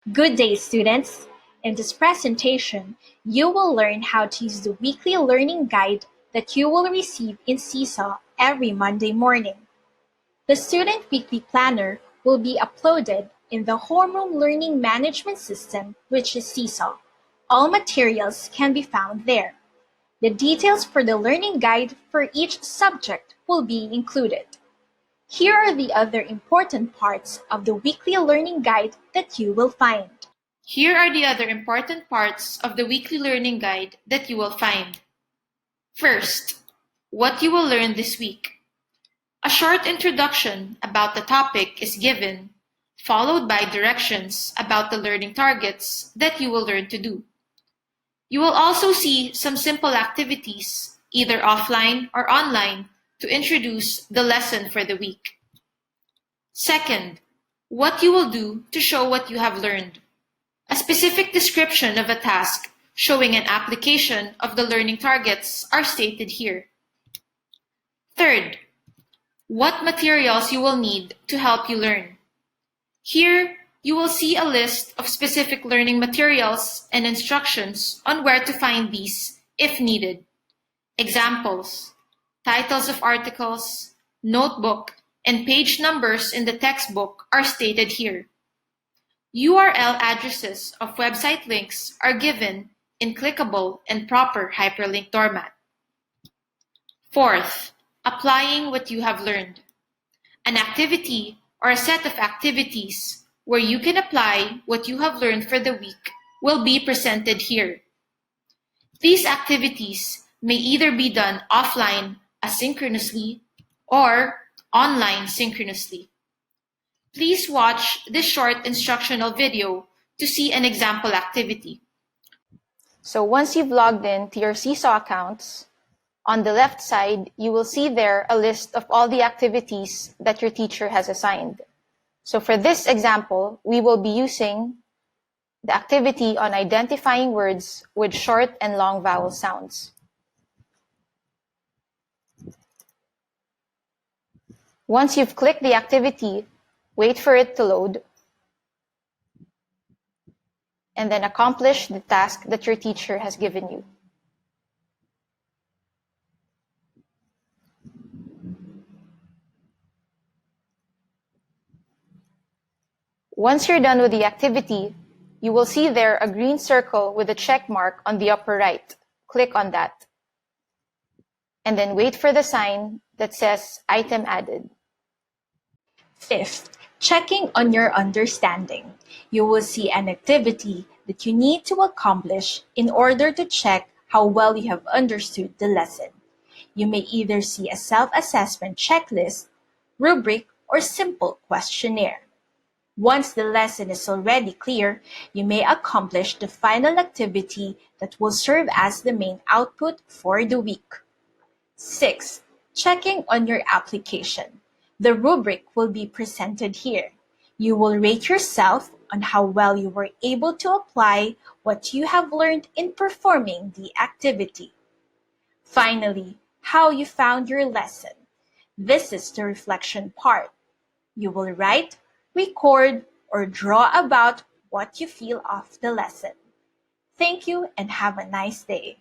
Good day, students! In this presentation, you will learn how to use the weekly learning guide that you will receive in SeeSaw every Monday morning. The Student Weekly Planner will be uploaded in the Homeroom Learning Management System, which is SeeSaw. All materials can be found there. The details for the learning guide for each subject will be included. Here are the other important parts of the weekly learning guide that you will find. Here are the other important parts of the weekly learning guide that you will find. First, what you will learn this week. A short introduction about the topic is given, followed by directions about the learning targets that you will learn to do. You will also see some simple activities, either offline or online, to introduce the lesson for the week. Second, what you will do to show what you have learned. A specific description of a task showing an application of the learning targets are stated here. Third, what materials you will need to help you learn. Here, you will see a list of specific learning materials and instructions on where to find these if needed. Examples, titles of articles, notebook, and page numbers in the textbook are stated here. URL addresses of website links are given in clickable and proper hyperlink format. Fourth, applying what you have learned. An activity or a set of activities where you can apply what you have learned for the week will be presented here. These activities may either be done offline asynchronously or online synchronously. Please watch this short instructional video to see an example activity. So once you've logged in to your SeeSaw accounts, on the left side, you will see there a list of all the activities that your teacher has assigned. So for this example, we will be using the activity on identifying words with short and long vowel sounds. Once you've clicked the activity, wait for it to load, and then accomplish the task that your teacher has given you. Once you're done with the activity, you will see there a green circle with a check mark on the upper right. Click on that. And then wait for the sign that says Item Added. Fifth, checking on your understanding. You will see an activity that you need to accomplish in order to check how well you have understood the lesson. You may either see a self-assessment checklist, rubric, or simple questionnaire. Once the lesson is already clear, you may accomplish the final activity that will serve as the main output for the week. 6. Checking on your application. The rubric will be presented here. You will rate yourself on how well you were able to apply what you have learned in performing the activity. Finally, how you found your lesson. This is the reflection part. You will write, record, or draw about what you feel of the lesson. Thank you and have a nice day.